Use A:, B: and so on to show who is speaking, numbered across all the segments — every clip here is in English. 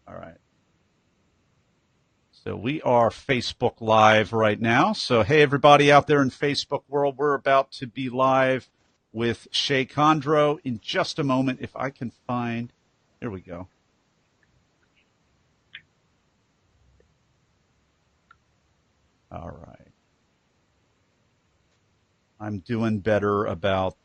A: All right. So we are Facebook Live right now. So, hey, everybody out there in Facebook world, we're about to be live with Shey Khandro in just a moment. If I can find, here we go. All right. I'm doing better about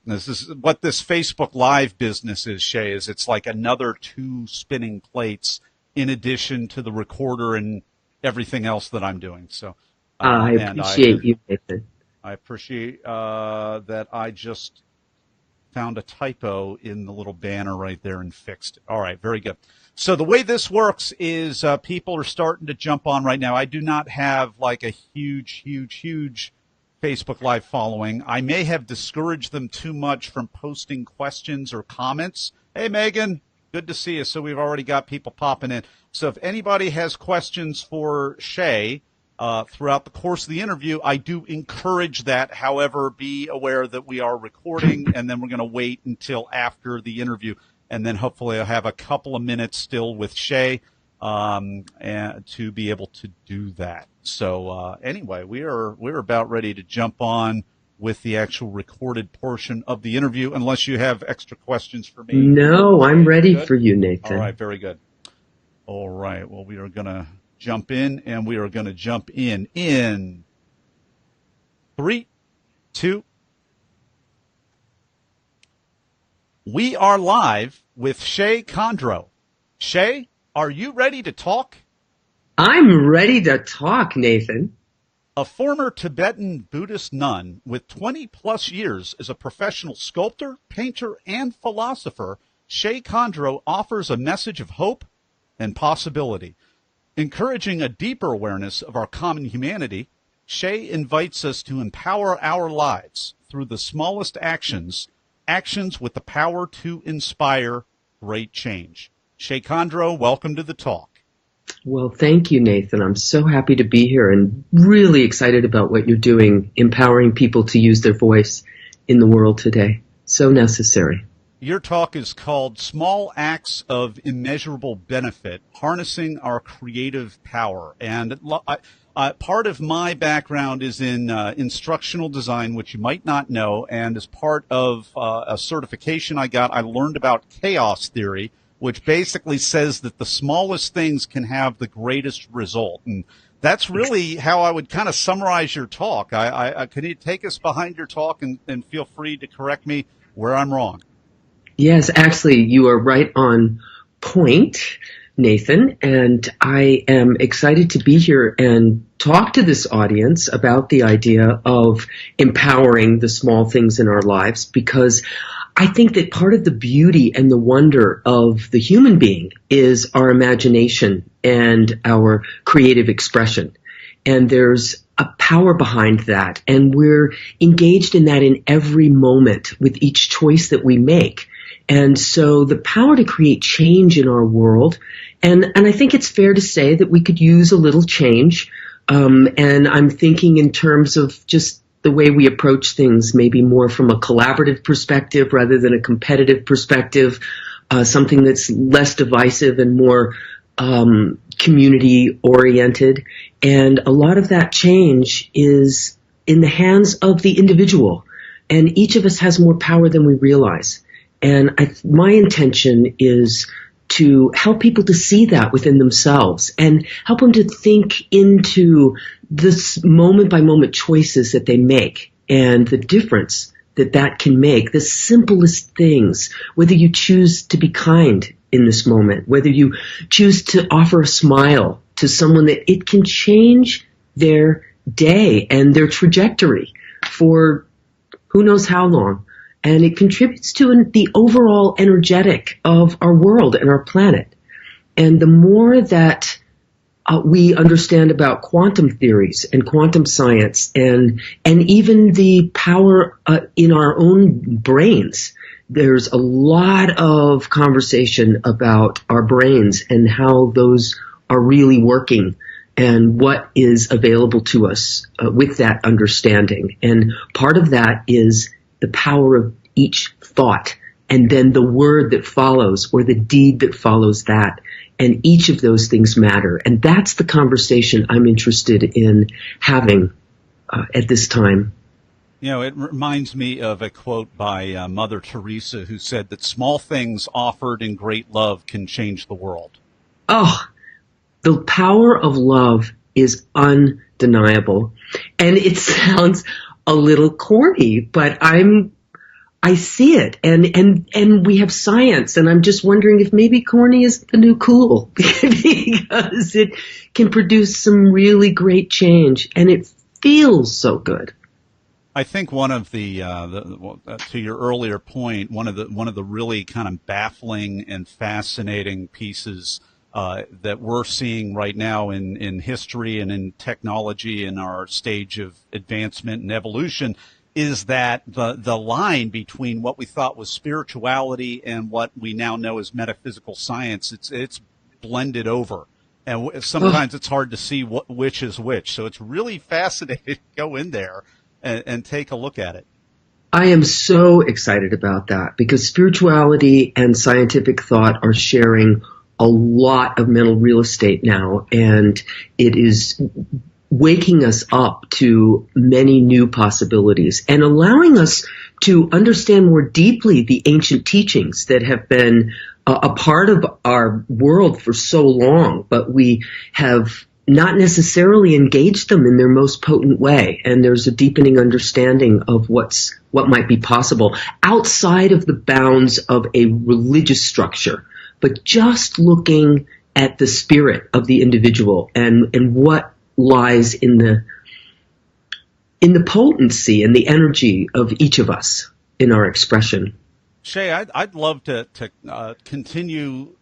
A: this is what this Facebook Live business is, Shey, is it's like another 2 spinning plates in addition to the recorder and everything else that I'm doing. So
B: I appreciate you, Nathan.
A: I appreciate that I just found a typo in the little banner right there and fixed it. All right, very good. So the way this works is people are starting to jump on right now. I do not have like a huge Facebook Live following. I may have discouraged them too much from posting questions or comments. Hey, Megan, good to see you. So we've already got people popping in. So if anybody has questions for Shey throughout the course of the interview, I do encourage that. However, be aware that we are recording, and then we're going to wait until after the interview. And then hopefully I'll have a couple of minutes still with Shey and to be able to do that. So anyway, we're about ready to jump on with the actual recorded portion of the interview, unless you have extra questions for me.
B: No, I'm ready for you, Nathan.
A: All right, very good. All right, well, we are going to jump in, and we are going to jump in 3, 2. We are live with Shey Khandro. Shey, are you ready to talk?
B: I'm ready to talk, Nathan.
A: A former Tibetan Buddhist nun with 20-plus years as a professional sculptor, painter, and philosopher, Shey Khandro offers a message of hope and possibility. Encouraging a deeper awareness of our common humanity, Shey invites us to empower our lives through the smallest actions with the power to inspire great change. Shey Khandro, welcome to the talk.
B: Well, thank you, Nathan. I'm so happy to be here and really excited about what you're doing, empowering people to use their voice in the world today. So necessary.
A: Your talk is called Small Acts of Immeasurable Benefit, Harnessing Our Creative Power. And part of my background is in instructional design, which you might not know. And as part of a certification I got, I learned about chaos theory, which basically says that the smallest things can have the greatest result. And that's really how I would kind of summarize your talk. Can you take us behind your talk and feel free to correct me where I'm wrong?
B: Yes, actually, you are right on point, Nathan, and I am excited to be here and talk to this audience about the idea of empowering the small things in our lives, because I think that part of the beauty and the wonder of the human being is our imagination and our creative expression. And there's a power behind that. And we're engaged in that in every moment with each choice that we make. And so the power to create change in our world, and I think it's fair to say that we could use a little change. And I'm thinking in terms of just the way we approach things, maybe more from a collaborative perspective rather than a competitive perspective, something that's less divisive and more community oriented. And a lot of that change is in the hands of the individual. And each of us has more power than we realize. And my intention is to help people to see that within themselves and help them to think into this moment-by-moment choices that they make and the difference that that can make, the simplest things, whether you choose to be kind in this moment, whether you choose to offer a smile to someone, that it can change their day and their trajectory for who knows how long. And it contributes to the overall energetic of our world and our planet. And the more that we understand about quantum theories and quantum science and even the power in our own brains, there's a lot of conversation about our brains and how those are really working and what is available to us with that understanding. And part of that is the power of each thought and then the word that follows or the deed that follows that. And each of those things matter. And that's the conversation I'm interested in having at this time.
A: You know, it reminds me of a quote by Mother Teresa, who said that small things offered in great love can change the world.
B: Oh, the power of love is undeniable. And it sounds a little corny, but I see it, and we have science, and I'm just wondering if maybe corny is the new cool because it can produce some really great change, and it feels so good.
A: I think one of the to your earlier point, one of the really kind of baffling and fascinating pieces that we're seeing right now in history and in technology in our stage of advancement and evolution is that the line between what we thought was spirituality and what we now know as metaphysical science, it's blended over. And sometimes it's hard to see which is which. So it's really fascinating to go in there and take a look at it.
B: I am so excited about that because spirituality and scientific thought are sharing a lot of mental real estate now, and it is waking us up to many new possibilities and allowing us to understand more deeply the ancient teachings that have been a part of our world for so long, but we have not necessarily engaged them in their most potent way. And there's a deepening understanding of what might be possible outside of the bounds of a religious structure, but just looking at the spirit of the individual and what lies in the potency and the energy of each of us in our expression.
A: Shey, I'd love to continue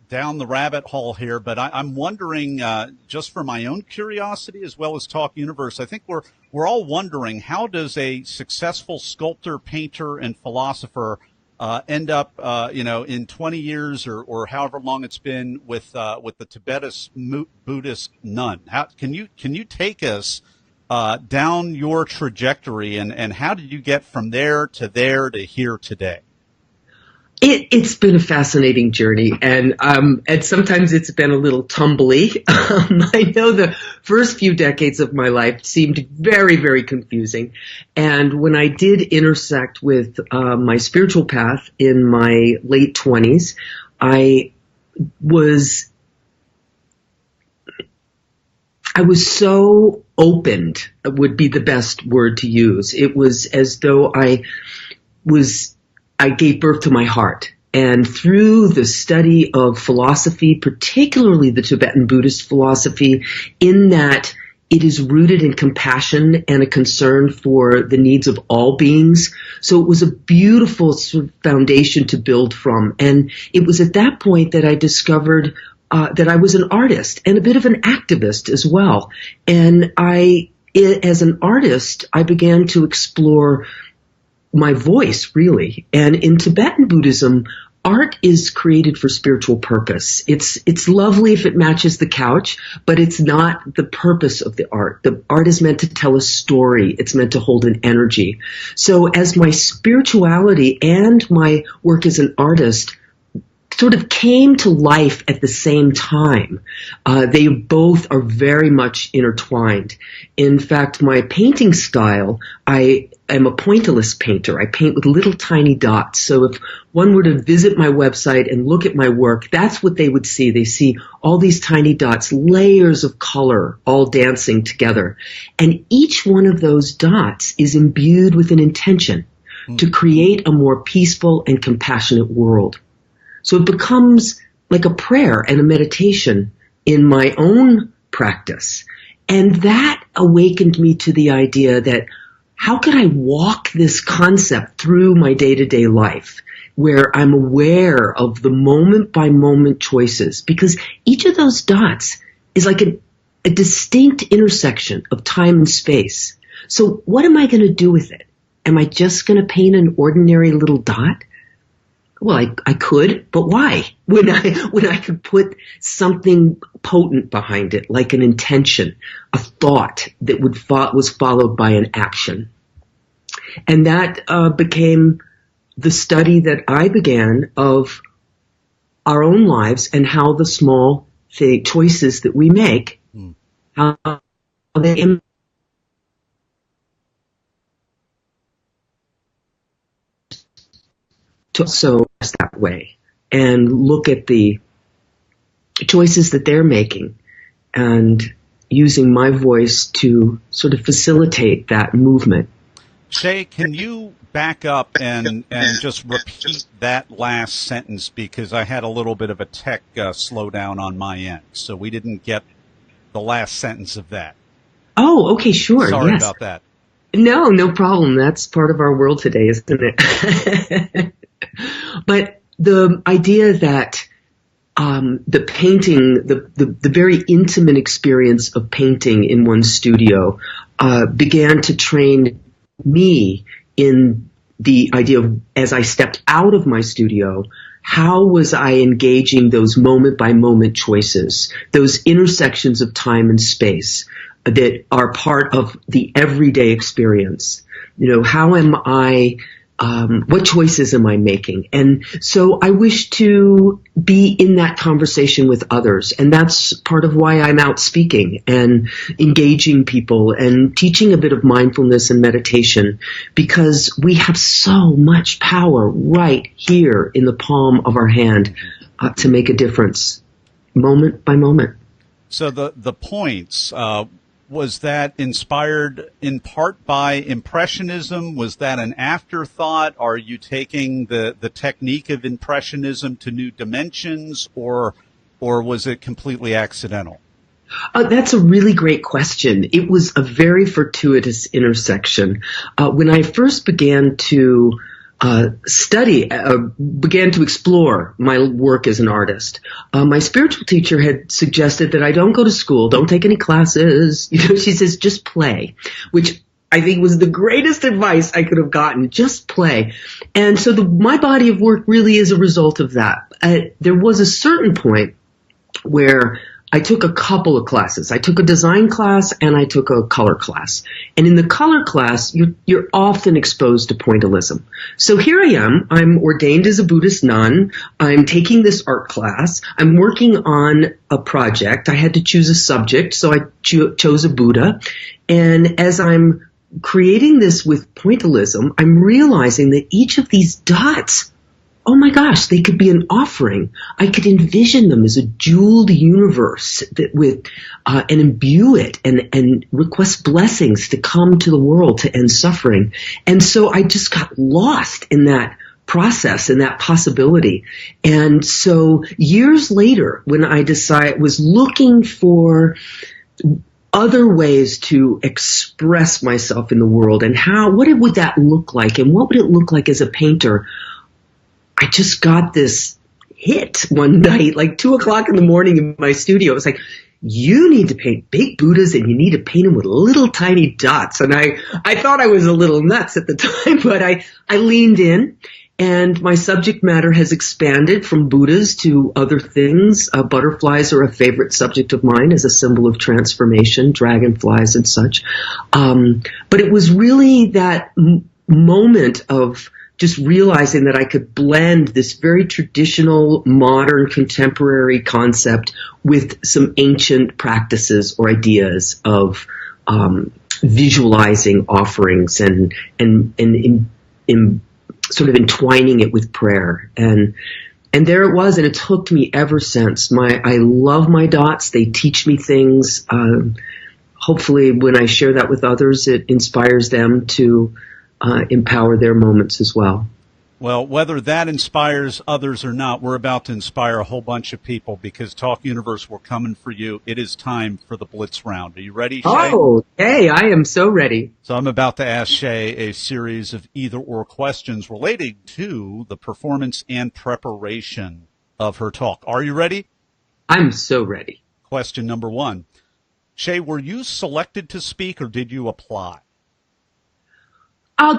A: down the rabbit hole here, but I'm wondering, just for my own curiosity as well as Talk Universe, I think we're all wondering, how does a successful sculptor, painter, and philosopher end up, in 20 years or however long it's been with the Tibetan Buddhist nun? How can you take us down your trajectory and how did you get from there to here today?
B: It's been a fascinating journey, and sometimes it's been a little tumbly. I know the first few decades of my life seemed very, very confusing, and when I did intersect with my spiritual path in my late 20s, I was so opened, would be the best word to use. It was as though I gave birth to my heart. And through the study of philosophy, particularly the Tibetan Buddhist philosophy, in that it is rooted in compassion and a concern for the needs of all beings. So it was a beautiful sort of foundation to build from. And it was at that point that I discovered that I was an artist and a bit of an activist as well. And as an artist, I began to explore my voice, really. And in Tibetan Buddhism, art is created for spiritual purpose. It's lovely if it matches the couch, but it's not the purpose of the art. The art is meant to tell a story. It's meant to hold an energy. So as my spirituality and my work as an artist sort of came to life at the same time, they both are very much intertwined. In fact, my painting style, I am a pointillist painter. I paint with little tiny dots. So if one were to visit my website and look at my work, that's what they would see. They see all these tiny dots, layers of color, all dancing together. And each one of those dots is imbued with an intention to create a more peaceful and compassionate world. So it becomes like a prayer and a meditation in my own practice. And that awakened me to the idea that how can I walk this concept through my day-to-day life where I'm aware of the moment-by-moment choices? Because each of those dots is like a distinct intersection of time and space. So what am I going to do with it? Am I just going to paint an ordinary little dot? Well, I could, but why? When I could put something potent behind it, like an intention, a thought that was followed by an action. And that became the study that I began of our own lives and how the small choices that we make, how they impact so that way, and look at the choices that they're making and using my voice to sort of facilitate that movement.
A: Shey, can you back up and just repeat that last sentence, because I had a little bit of a tech slowdown on my end, so we didn't get the last sentence of that.
B: Oh, okay, sure.
A: Sorry
B: yes.
A: about that.
B: No problem. That's part of our world today, isn't it? But the idea that the painting, the very intimate experience of painting in one's studio began to train me in the idea of, as I stepped out of my studio, how was I engaging those moment-by-moment choices, those intersections of time and space that are part of the everyday experience? How am I, what choices am I making? And so I wish to be in that conversation with others. And that's part of why I'm out speaking and engaging people and teaching a bit of mindfulness and meditation, because we have so much power right here in the palm of our hand to make a difference moment by moment.
A: So the points, was that inspired in part by Impressionism? Was that an afterthought? Are you taking the technique of Impressionism to new dimensions, or was it completely accidental?
B: That's a really great question. It was a very fortuitous intersection. When I first began to began to explore my work as an artist, my spiritual teacher had suggested that I don't go to school, don't take any classes. She says, just play, which I think was the greatest advice I could have gotten. Just play. And so my body of work really is a result of that. There was a certain point where I took a couple of classes. I took a design class and I took a color class. And in the color class, you're often exposed to pointillism. So here I am. I'm ordained as a Buddhist nun. I'm taking this art class. I'm working on a project. I had to choose a subject, so I chose a Buddha. And as I'm creating this with pointillism, I'm realizing that each of these dots, oh my gosh, they could be an offering. I could envision them as a jeweled universe and imbue it and request blessings to come to the world to end suffering. And so I just got lost in that process and that possibility. And so years later, when I was looking for other ways to express myself in the world and what would that look like, and what would it look like as a painter, I just got this hit one night, like 2:00 in the morning in my studio. It was like, you need to paint big Buddhas and you need to paint them with little tiny dots. And I thought I was a little nuts at the time, but I leaned in, and my subject matter has expanded from Buddhas to other things. Butterflies are a favorite subject of mine as a symbol of transformation, dragonflies and such. But it was really that moment of just realizing that I could blend this very traditional, modern, contemporary concept with some ancient practices or ideas of visualizing offerings and sort of entwining it with prayer. And there it was, and it's hooked me ever since. I love my dots. They teach me things. Hopefully when I share that with others, it inspires them to empower their moments as well.
A: Well, whether that inspires others or not, we're about to inspire a whole bunch of people, because Talk Universe, we're coming for you. It is time for the Blitz Round. Are you ready, Shey?
B: Oh, hey, I am so ready.
A: So I'm about to ask Shey a series of either-or questions relating to the performance and preparation of her talk. Are you ready?
B: I'm so ready.
A: Question number 1. Shey, were you selected to speak or did you apply?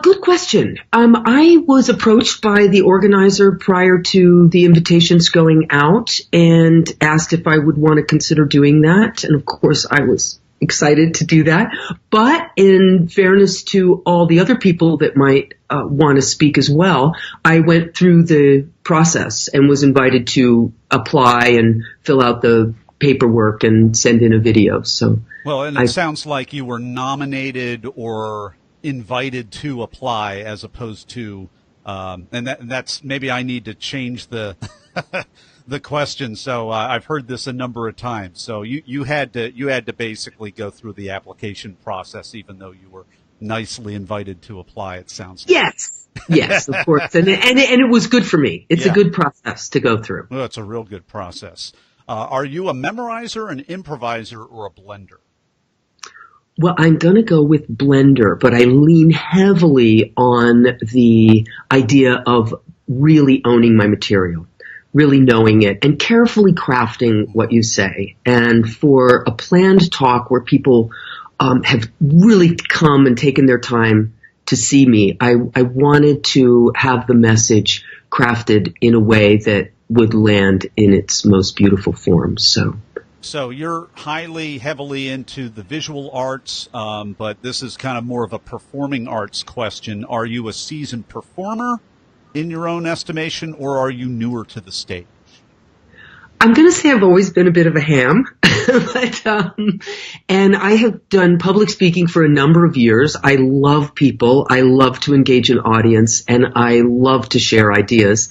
B: Good question. I was approached by the organizer prior to the invitations going out and asked if I would want to consider doing that. And of course I was, excited to do that. But in fairness to all the other people that might want to speak as well, I went through the process and was invited to apply and fill out the paperwork and send in a video. So,
A: well, and it sounds like you were nominated or invited to apply as opposed to, and that's maybe I need to change the the question. So I've heard this a number of times. So you had to basically go through the application process, even though you were nicely invited to apply. It sounds like.
B: Yes, of course, and it was good for me. It's a good process to go through.
A: Well, it's a real good process. Are you a memorizer, an improviser, or a blender?
B: Well, I'm going to go with blender, but I lean heavily on the idea of really owning my material, really knowing it, and carefully crafting what you say. And for a planned talk where people have really come and taken their time to see me, I wanted to have the message crafted in a way that would land in its most beautiful form. So
A: you're heavily into the visual arts, but this is kind of more of a performing arts question. Are you a seasoned performer in your own estimation, or are you newer to the stage?
B: I'm going to say I've always been a bit of a ham, and I have done public speaking for a number of years. I love people. I love to engage an audience, and I love to share ideas.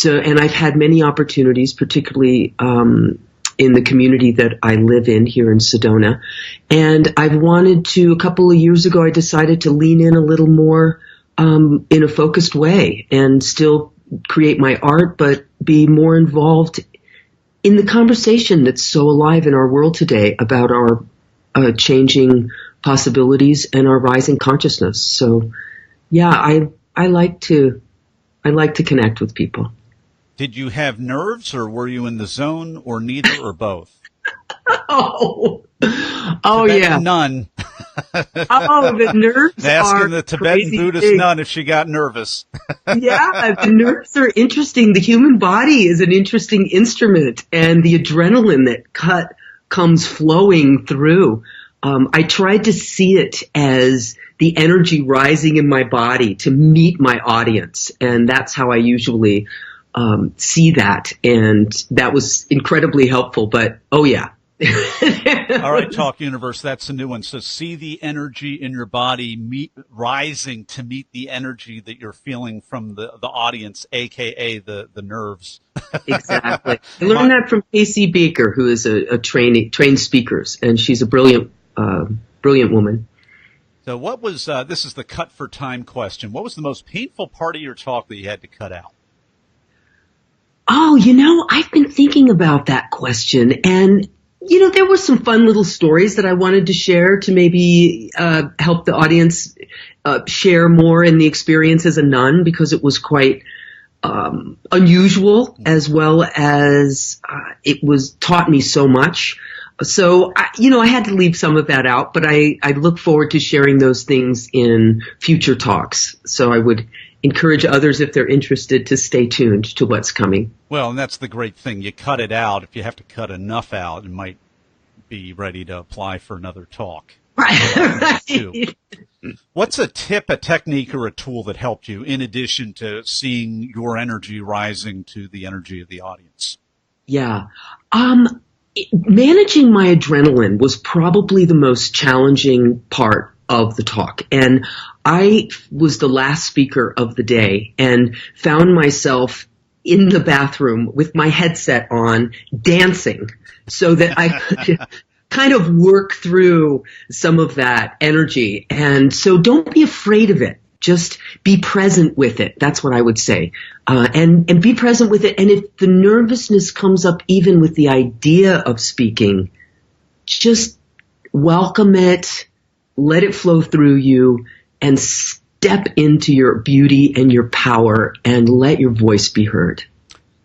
B: And I've had many opportunities, particularly in the community that I live in here in Sedona. And a couple of years ago, I decided to lean in a little more in a focused way and still create my art, but be more involved in the conversation that's so alive in our world today about our changing possibilities and our rising consciousness. So, yeah, I like to connect with people.
A: Did you have nerves, or were you in the zone, or neither, or both?
B: Yeah.
A: Nun.
B: The nerves
A: asking the Tibetan Buddhist nun if she got nervous.
B: Yeah, the nerves are interesting. The human body is an interesting instrument, and the adrenaline that comes flowing through. I tried to see it as the energy rising in my body to meet my audience, and that's how I usually see that, and that was incredibly helpful. But yeah.
A: All right, Talk Universe, that's a new one. So see the energy in your body rising to meet the energy that you're feeling from the audience, aka the nerves.
B: Exactly. I learned that from Casey Baker, who is a trained speaker, and she's a brilliant woman.
A: So what was this is the cut for time question. What was the most painful part of your talk that you had to cut out?
B: Oh, I've been thinking about that question, and there were some fun little stories that I wanted to share to maybe help the audience share more in the experience as a nun, because it was quite unusual, as well as it taught me so much. So, I had to leave some of that out, but I look forward to sharing those things in future talks. So I would encourage others, if they're interested, to stay tuned to what's coming.
A: Well, and that's the great thing. You cut it out. If you have to cut enough out, you might be ready to apply for another talk.
B: Right.
A: What's a tip, a technique, or a tool that helped you in addition to seeing your energy rising to the energy of the audience?
B: Yeah. Managing my adrenaline was probably the most challenging part of the talk. And I was the last speaker of the day and found myself in the bathroom with my headset on, dancing, so that I could kind of work through some of that energy. And so don't be afraid of it. Just be present with it. That's what I would say. And be present with it. And if the nervousness comes up even with the idea of speaking, just welcome it, let it flow through you, and step into your beauty and your power and let your voice be heard.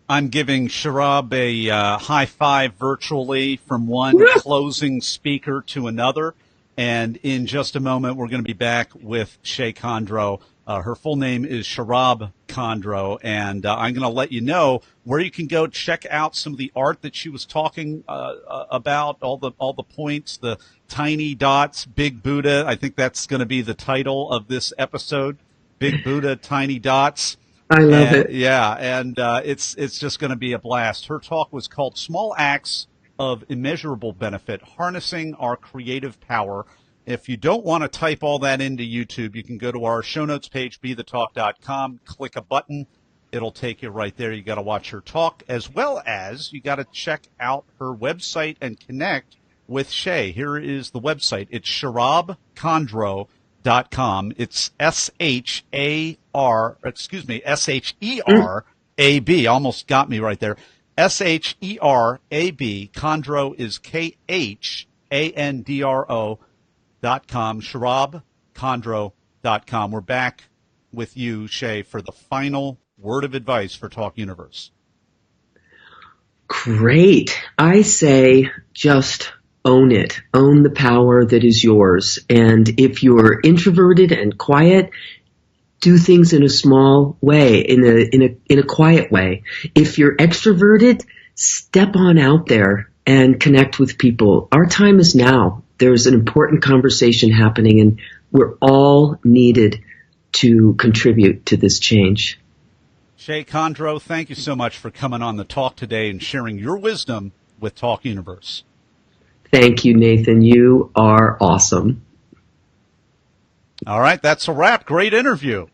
A: I'm giving Sharab a high five virtually from one closing speaker to another. And in just a moment, we're going to be back with Shey Khandro. Her full name is Sharab Khandro, and I'm going to let you know where you can go check out some of the art that she was talking about, all the points, the tiny dots, Big Buddha. I think that's going to be the title of this episode, Big Buddha, Tiny Dots.
B: I love it.
A: Yeah, and it's just going to be a blast. Her talk was called Small Acts of Immeasurable Benefit, Harnessing Our Creative Power. If you don't want to type all that into YouTube, you can go to our show notes page, bethetalk.com, click a button. It'll take you right there. You got to watch her talk, as well as you got to check out her website and connect with Shey. Here is the website. It's sharabkhandro.com. It's Sherab. Almost got me right there. Sherab. Khandro is KHANDRO.com, sharabkhandro.com. We're back with you, Shey, for the final word of advice for Talk Universe.
B: Great. I say just own it. Own the power that is yours. And if you're introverted and quiet, do things in a small way, in a quiet way. If you're extroverted, step on out there and connect with people. Our time is now. There's an important conversation happening, and we're all needed to contribute to this change.
A: Shey Khandro, thank you so much for coming on the talk today and sharing your wisdom with Talk Universe.
B: Thank you, Nathan. You are awesome.
A: All right, that's a wrap. Great interview.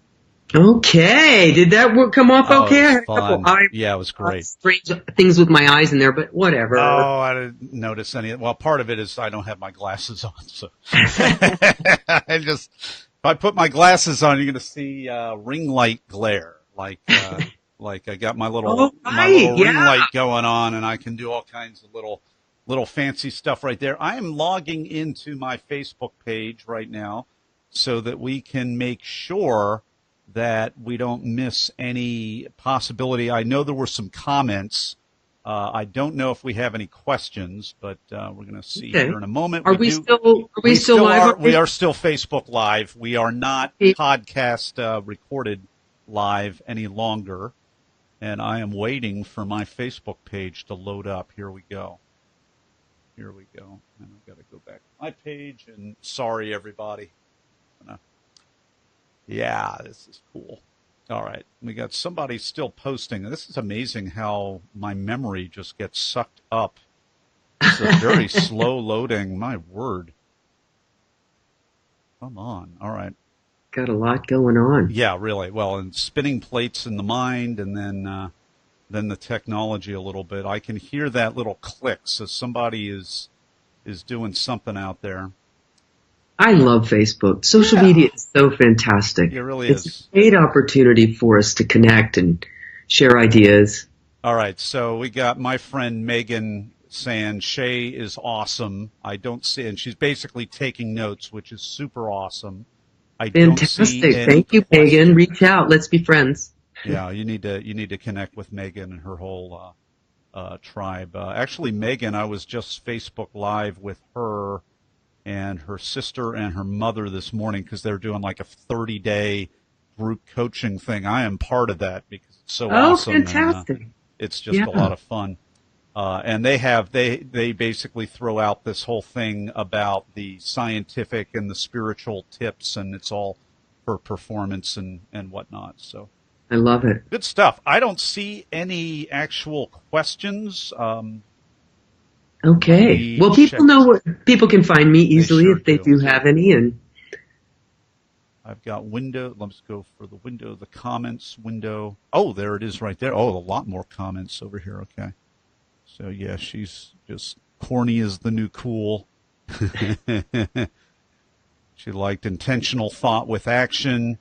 B: Okay. Did that come off okay?
A: It
B: I
A: was
B: had a couple
A: fun. Yeah, it was great.
B: Strange things with my eyes in there, but whatever.
A: Oh, I didn't notice any. Well, part of it is I don't have my glasses on, so if I put my glasses on, you're going to see ring light glare, like I got my little ring light going on, and I can do all kinds of little fancy stuff right there. I am logging into my Facebook page right now so that we can make sure that we don't miss any possibility. I know there were some comments. I don't know if we have any questions, but we're going to see here in a moment.
B: Are we still live?
A: We are still Facebook Live. We are not podcast recorded live any longer. And I am waiting for my Facebook page to load up. Here we go. And I've got to go back to my page. And sorry, everybody. Yeah, this is cool. All right. We got somebody still posting. This is amazing how my memory just gets sucked up. It's a very slow loading. My word. Come on. All right.
B: Got a lot going on.
A: Yeah, really. Well, and spinning plates in the mind, and then the technology a little bit. I can hear that little click. So somebody is doing something out there.
B: I love Facebook. Social media is so fantastic.
A: It really
B: is.
A: It's a
B: great opportunity for us to connect and share ideas.
A: All right. So we got my friend Megan saying Shey is awesome. I don't see, and she's basically taking notes, which is super awesome.
B: Fantastic. Thank you, Megan. Reach out. Let's be friends.
A: Yeah, you need to connect with Megan and her whole tribe. Actually, Megan, I was just Facebook Live with her and her sister and her mother this morning because they're doing like a 30-day group coaching thing. I am part of that because it's so awesome.
B: Oh, fantastic.
A: And, it's just a lot of fun. And they basically throw out this whole thing about the scientific and the spiritual tips, and it's all for performance and whatnot. So
B: I love it.
A: Good stuff. I don't see any actual questions.
B: Okay. Well, people can find me easily if they do have any. And
A: I've got window. Let's go for the window, the comments window. Oh, there it is right there. Oh, a lot more comments over here. Okay. So, yeah, she's just corny is the new cool. She liked intentional thought with action.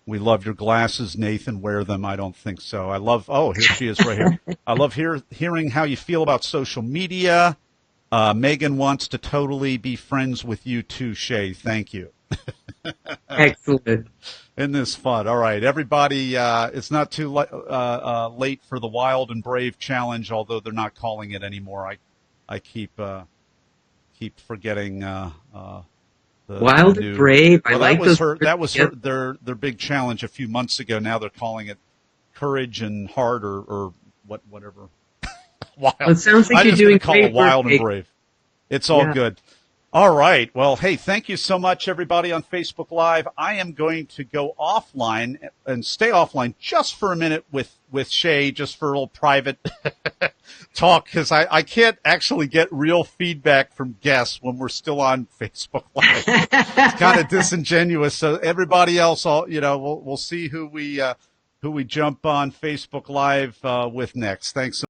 A: We love your glasses, Nathan. Wear them. I don't think so. Here she is right here. I love hearing how you feel about social media. Megan wants to totally be friends with you too, Shey. Thank you.
B: Excellent.
A: Isn't this fun? All right, everybody. It's not too late for the Wild and Brave Challenge, although they're not calling it anymore. I keep forgetting
B: Wild and brave. I
A: well,
B: like those.
A: that was her their big challenge a few months ago. Now they're calling it courage and heart or whatever. Wild.
B: Well, it sounds like you're doing
A: call it wild and brave. It's all good. All right. Well, hey, thank you so much, everybody on Facebook Live. I am going to go offline and stay offline just for a minute with Shey, just for a little private talk, because I can't actually get real feedback from guests when we're still on Facebook Live. It's kind of disingenuous. So everybody else, we'll see who we jump on Facebook Live with next. Thanks so